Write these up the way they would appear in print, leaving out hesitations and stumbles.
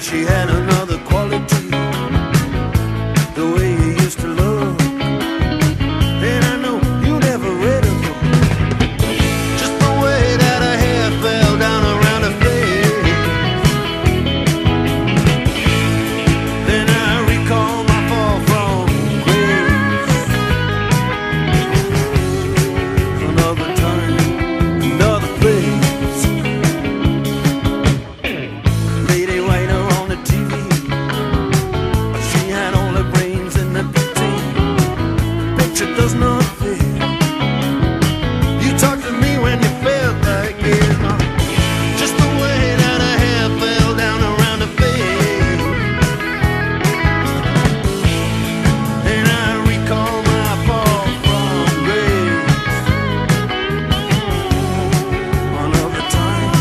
she had another quality, the way you used to look. And I know you never read a book, just the way that her hair fell down around her face. Then I recall my fall from grace. Another time, another place. Lady Whiter on the TV, she had all her brains in the picture. Picture does not fit. You talked to me when you felt like it, just the way that her hair fell down around her face. And I recall my fall from grace. Another time,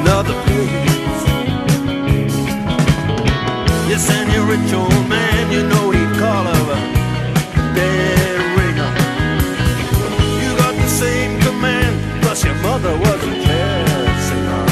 another place. Yes, and your rich old man, you know he'd call her a bed ringer. You got the same command, plus your mother was a jazz singer.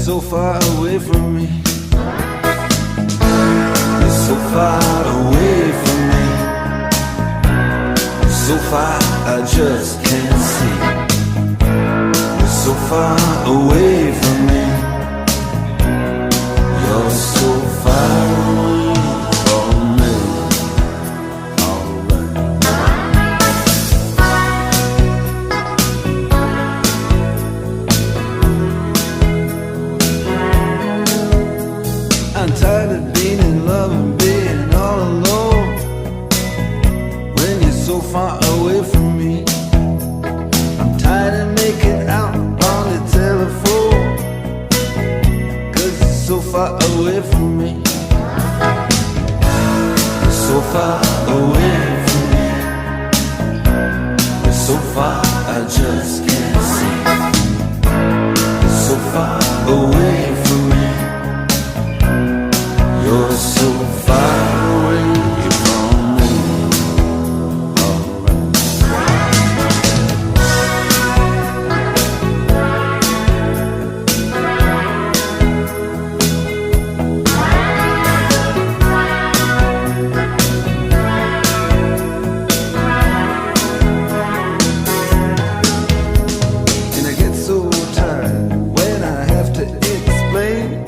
so far away from me. You're so far away from me. So far I just can't see. You're so far away from me. You're so far away from me. Alright. I'm tired of being in love and being all alone when you're so far away from me. I'm tired of making out on the telephone, 'cause you're so far away from me. You're so far away from me. You're so far I just can't see. You're so far away from me. You're so far away from me. Alright. And I get so tired when I have to explain.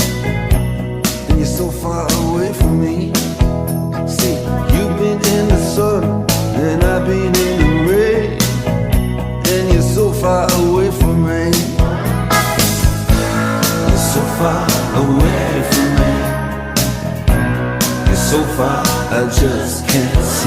And you're so far away from me. See, you've been in the sun and I've been in the rain, and you're so far away from me. You're so far away from me. You're so far I just can't see.